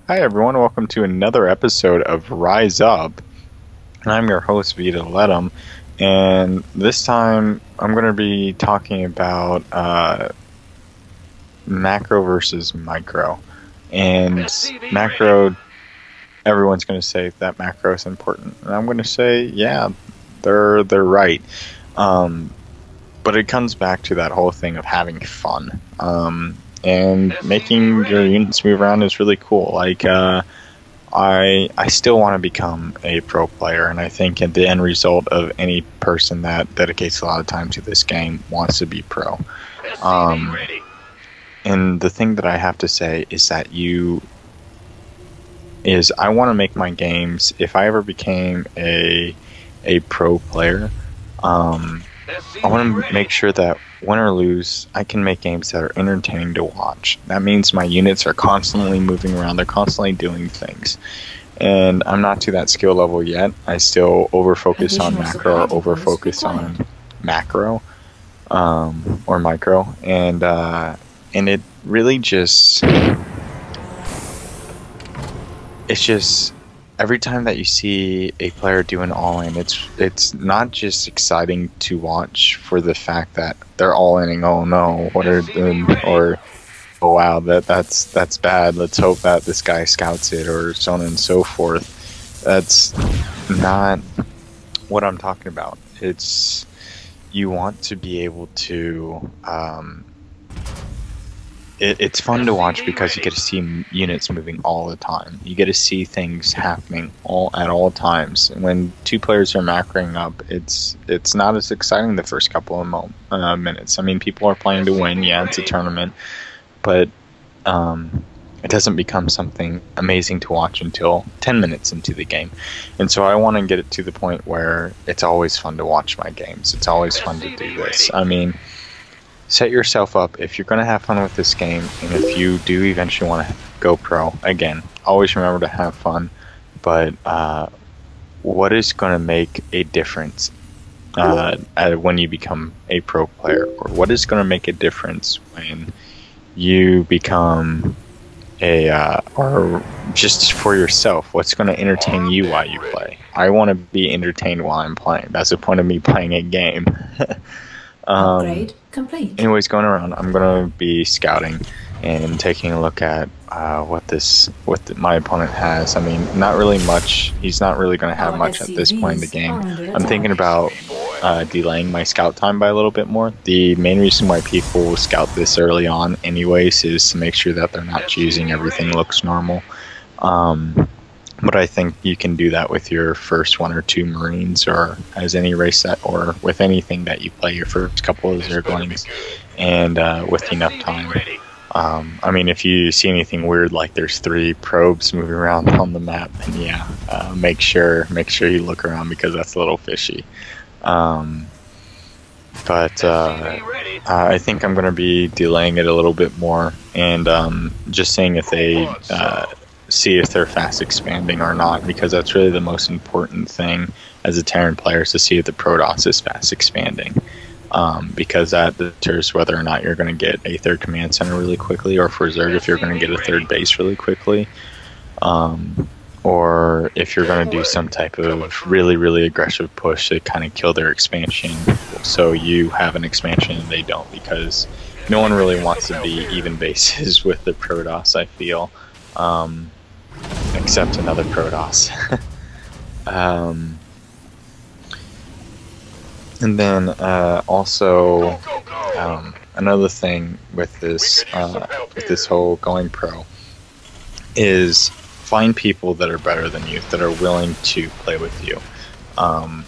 Hi everyone, welcome to another episode of Rise Up. I'm your host VitaLetum, and this time I'm going to be talking about macro versus micro. And macro, everyone's going to say that macro is important, and I'm going to say, yeah, they're right. But it comes back to that whole thing of having fun. And making your units move around is really cool. I still want to become a pro player, and I think at the end result of any person that dedicates a lot of time to this game wants to be pro. And the thing that I have to say is that I want to make my games, if I ever became a pro player, I want to make sure that win or lose, I can make games that are entertaining to watch. That means my units are constantly moving around, they're constantly doing things. And I'm not to that skill level yet. I still over-focus on macro or over-focus on macro or micro. And it really it's just every time that you see a player do an all-in, it's not just exciting to watch for the fact that they're all-inning. Oh no, or oh wow, that's bad. Let's hope that this guy scouts it, or so on and so forth. That's not what I'm talking about. It's you want to be able to. It's fun to watch because you get to see units moving all the time. You get to see things happening at all times. And when two players are macroing up, it's not as exciting the first couple of minutes. I mean, people are playing to win. Yeah, it's a tournament, but it doesn't become something amazing to watch until 10 minutes into the game. And so I want to get it to the point where it's always fun to watch my games. It's always fun to do this. I mean, set yourself up if you're going to have fun with this game, and if you do eventually want to go pro, again, always remember to have fun. But what is going to make a difference when you become a pro player? Or what is going to make a difference when you become or just for yourself, what's going to entertain you while you play? I want to be entertained while I'm playing. That's the point of me playing a game. Upgrade complete. Anyways, going around, I'm going to be scouting and taking a look at what my opponent has. I mean, not really much. He's not really going to have much at this point in the game. I'm thinking about delaying my scout time by a little bit more. The main reason why people scout this early on anyways is to make sure that they're not choosing everything looks normal. But I think you can do that with your first one or two Marines, or as any race set, or with anything that you play your first couple of Zerglings, and with enough time. I mean, if you see anything weird, like there's 3 probes moving around on the map, then yeah, make sure you look around, because that's a little fishy. But I think I'm going to be delaying it a little bit more, and just seeing if they see if they're fast expanding or not, because that's really the most important thing as a Terran player, is to see if the Protoss is fast expanding, because that deters whether or not you're going to get a 3rd command center really quickly, or for Zerg if you're going to get a 3rd base really quickly, or if you're going to do some type of really aggressive push to kind of kill their expansion, so you have an expansion and they don't, because no one really wants to be even bases with the Protoss, I feel. Except another Protoss. And then also another thing with this whole going pro is find people that are better than you, that are willing to play with you, and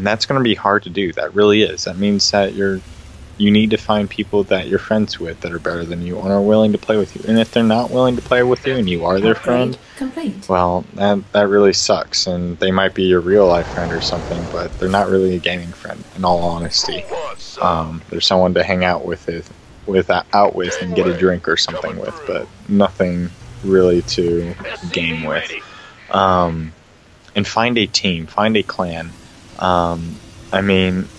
that's going to be hard to do. That really is. That means that you need to find people that you're friends with that are better than you and are willing to play with you. And if they're not willing to play with you and you are their friend, well, that really sucks. And they might be your real life friend or something, but they're not really a gaming friend, in all honesty. They're someone to hang out with and get a drink or something with, but nothing really to game with. And find a team, find a clan. I mean,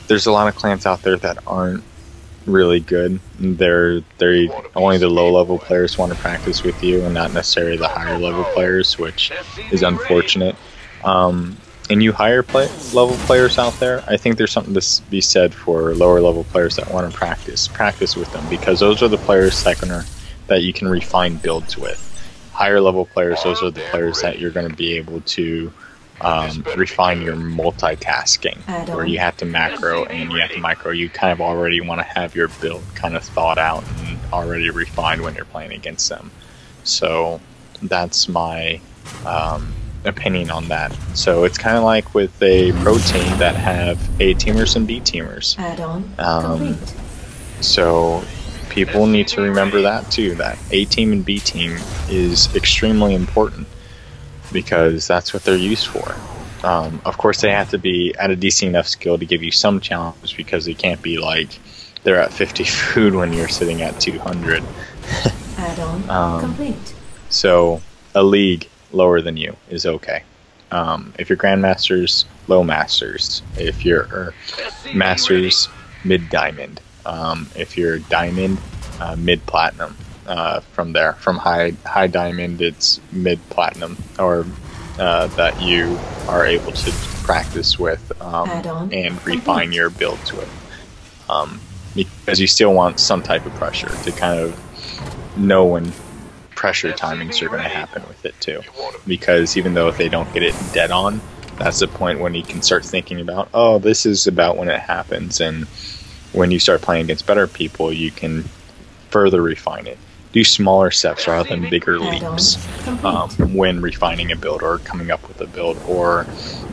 there's a lot of clans out there that aren't really good. They're only the low level players want to practice with you, and not necessarily the higher level players, which is unfortunate. And you higher level players out there, I think there's something to be said for lower level players that want to practice with them, because those are the players that you can refine builds with. Higher level players, those are the players that you're going to be able to refine your multitasking, where you have to macro and you have to micro. You kind of already want to have your build kind of thought out and already refined when you're playing against them. So that's my opinion on that. So it's kind of like with a pro team that have A teamers and B teamers. So people need to remember that too, that A team and B team is extremely important, because that's what they're used for. Of course, they have to be at a decent enough skill to give you some challenge, because it can't be like they're at 50 food when you're sitting at 200. Complete. So a league lower than you is okay. If you're grandmasters, low masters. If you're masters, mid diamond. If you're diamond, mid platinum. From there, from high diamond, it's mid platinum, or that you are able to practice with and refine your builds with, because you still want some type of pressure to kind of know when pressure timings are going to happen with it too, because even though if they don't get it dead on, that's the point when you can start thinking about, oh, this is about when it happens, and when you start playing against better people, you can further refine it. Do smaller steps rather than bigger leaps when refining a build or coming up with a build, or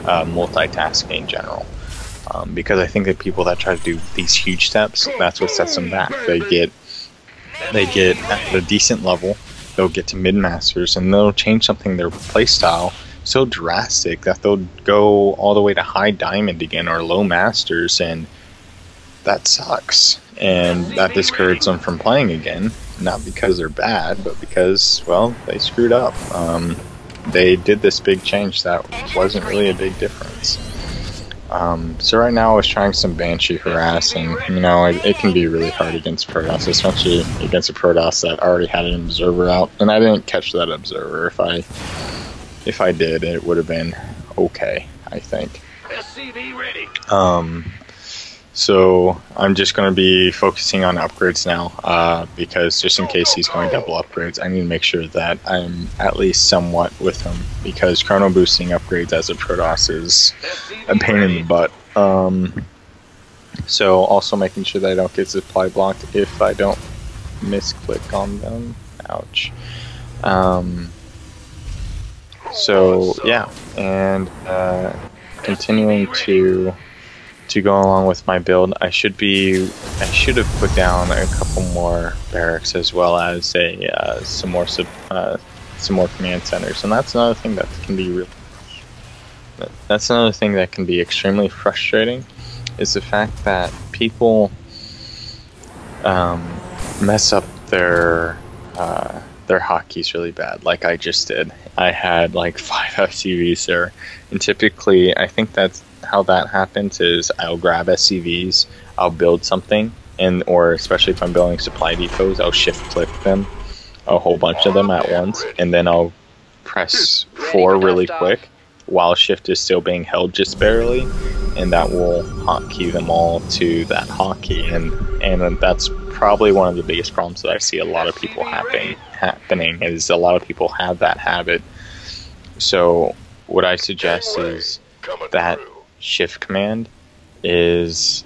multitasking in general. Because I think that people that try to do these huge steps, that's what sets them back. They get at a decent level, they'll get to mid-masters, and they'll change something, their playstyle, so drastic that they'll go all the way to high diamond again, or low masters, and that sucks. And that discourages them from playing again, not because they're bad, but because, well, they screwed up. They did this big change that wasn't really a big difference. So right now I was trying some Banshee harassing. You know, it can be really hard against Protoss, especially against a Protoss that already had an observer out, and I didn't catch that observer. If I did, it would have been okay, I think. So I'm just going to be focusing on upgrades now, because just in case he's going double upgrades, I need to make sure that I'm at least somewhat with him, because chrono boosting upgrades as a Protoss is a pain in the butt. So also making sure that I don't get supply blocked if I don't misclick on them. Ouch. So yeah, and continuing to go along with my build, I should have put down a couple more barracks, as well as some more command centers, and that's another thing that can be extremely frustrating, is the fact that people mess up their hotkeys really bad, like I just did. I had like 5 SCVs there, and typically I think that's how that happens, is I'll grab SCVs, I'll build something, or especially if I'm building supply depots, I'll shift click them, a whole bunch of them at once, and then I'll press 4 really quick while shift is still being held just barely, and that will hotkey them all to that hotkey, and that's probably one of the biggest problems that I see a lot of people happening, is a lot of people have that habit. So what I suggest is that shift command is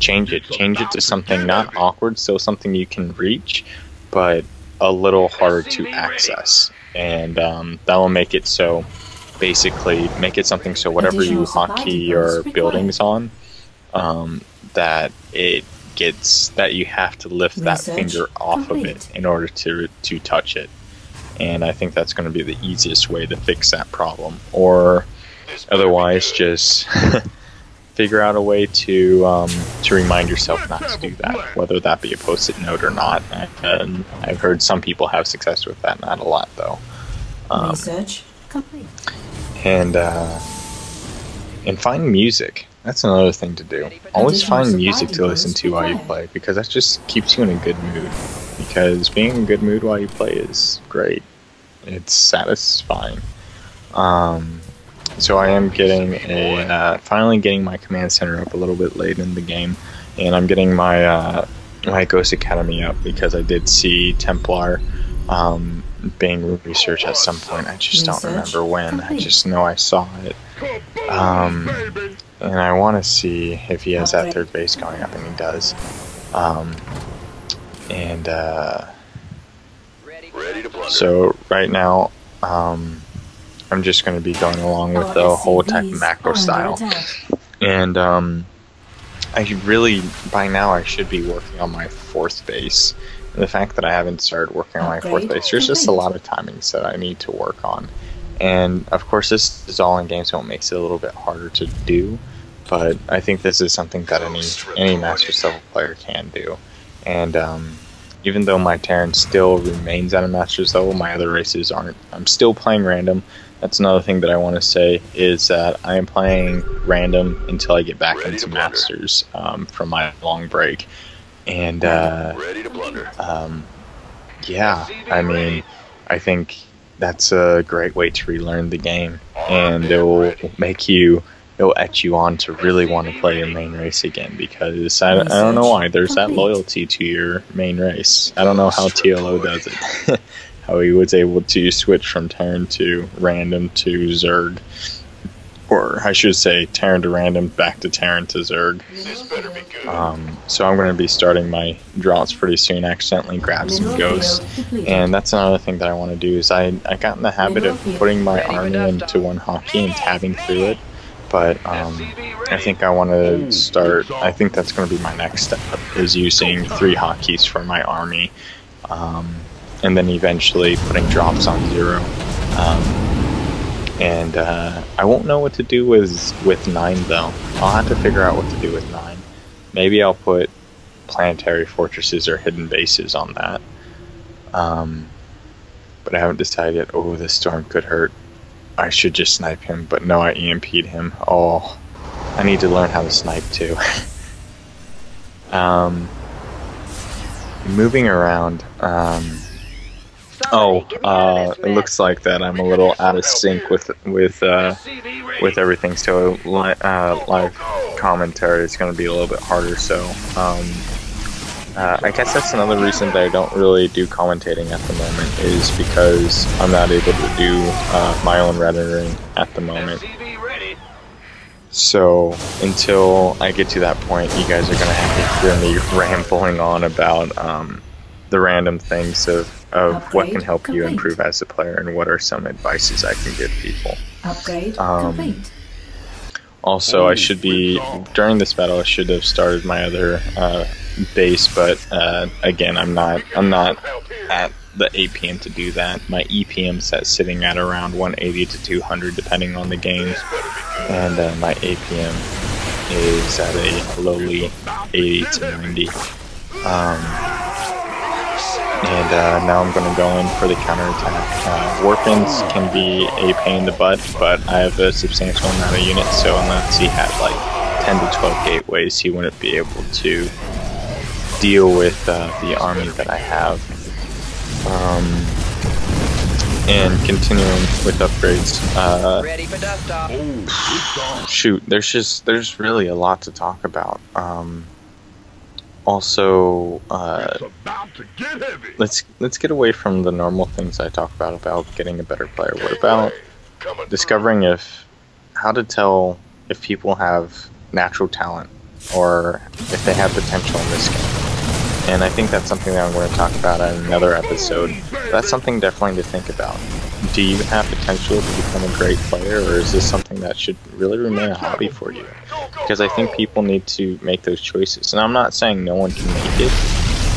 change it to something not awkward, still something you can reach, but a little harder to access, and that will make it so, basically make it something so whatever you hotkey your buildings on, that you have to lift that finger off of it in order to touch it. And I think that's going to be the easiest way to fix that problem, or otherwise just figure out a way to remind yourself not to do that, whether that be a post-it note or not. And I've heard some people have success with that, not a lot though. Research complete. And find music. That's another thing to do. Always find music to listen to while you play, because that just keeps you in a good mood. Because being in a good mood while you play is great. It's satisfying. So I am getting finally getting my command center up a little bit late in the game, and I'm getting my my Ghost Academy up because I did see Templar being researched at some point. I just don't remember when. I just know I saw it. And I want to see if he has that third base going up, and he does. So right now, I'm just going to be going along with the whole type of macro style. And I really, by now, I should be working on my fourth base. And the fact that I haven't started working on my fourth base, there's just a lot of timings that I need to work on. And of course, this is all in game, so it makes it a little bit harder to do. But I think this is something that any Masters level player can do. And even though my Terran still remains at a Masters level, my other races aren't. I'm still playing random. That's another thing that I want to say, is that I am playing random until I get back into Masters from my long break. And yeah, I mean, I think that's a great way to relearn the game, and it'll etch you on to really want to play your main race again, because I don't know why, there's that loyalty to your main race. I don't know how TLO does it. How he was able to switch from Terran to random to Zerg. Or I should say Terran to random, back to Terran to Zerg. So I'm going to be starting my drops pretty soon. I accidentally grabbed some ghosts. And that's another thing that I want to do, is I got in the habit of putting my army into one hockey and tabbing through it. But I think I want to start, I think that's going to be my next step, is using 3 hotkeys for my army. And then eventually putting drops on 0. And I won't know what to do with 9 though. I'll have to figure out what to do with 9. Maybe I'll put planetary fortresses or hidden bases on that. But I haven't decided yet. Oh, this storm could hurt. I should just snipe him, but no, I EMP'd him. Oh, I need to learn how to snipe too. Moving around. It looks like that I'm a little out of sync with everything. So live commentary is going to be a little bit harder. So I guess that's another reason that I don't really do commentating at the moment, is because I'm not able to do my own rendering at the moment. So until I get to that point, you guys are going to have to hear me rambling on about the random things of what can help you improve as a player, and what are some advices I can give people. Upgrade complete. Also, I should be, during this battle, I should have started my other base, but again, I'm not at the 8 PM to do that. My EPM set sitting at around 180 to 200 depending on the games, and my APM is at a lowly 80 to 90. And now I'm going to go in for the counterattack. Warpins can be a pain in the butt, but I have a substantial amount of units, so unless he had like 10 to 12 gateways, he wouldn't be able to deal with the army that I have. And continuing with upgrades, shoot, there's really a lot to talk about. Also, let's get away from the normal things I talk about getting a better player. What about discovering how to tell if people have natural talent, or if they have potential in this game? And I think that's something that I'm going to talk about in another episode. That's something definitely to think about. Do you have potential to become a great player, or is this something that should really remain a hobby for you? Because I think people need to make those choices. And I'm not saying no one can make it.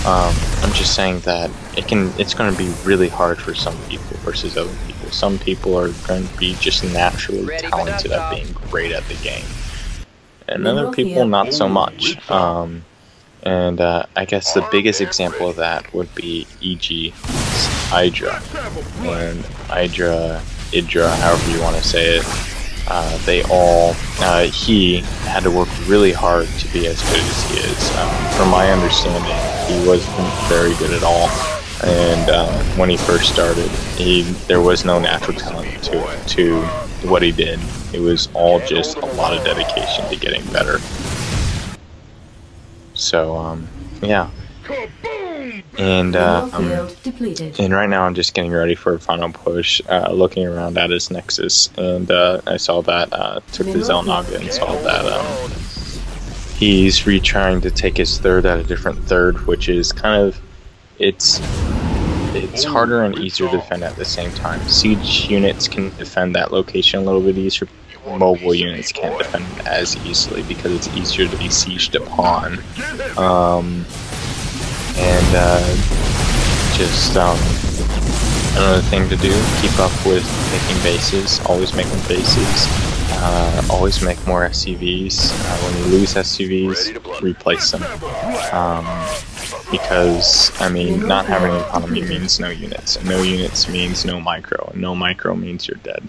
I'm just saying that it's going to be really hard for some people versus other people. Some people are going to be just naturally talented at being great at the game, and other people not so much. And I guess the biggest example of that would be e.g. Idra, however you want to say it. he had to work really hard to be as good as he is. From my understanding, he wasn't very good at all, and when he first started, there was no natural talent to what he did. It was all just a lot of dedication to getting better. So, yeah. And right now I'm just getting ready for a final push, looking around at his Nexus, and I saw that, took the Zelnaga and saw that he's retrying to take his third at a different third, which is kind of, it's harder and easier to defend at the same time. Siege units can defend that location a little bit easier. Mobile units can't defend it as easily because it's easier to be sieged upon. Just another thing to do, keep up with making bases, always making bases, always make more SCVs. When you lose SCVs, replace them. Because, I mean, not having an economy means no units, and no units means no micro, and no micro means you're dead.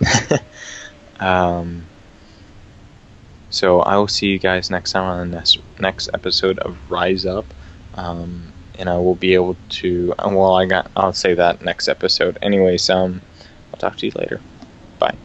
So I will see you guys next time on the next episode of Rise Up. And I will be able to, well, I'll say that next episode. Anyways, I'll talk to you later. Bye.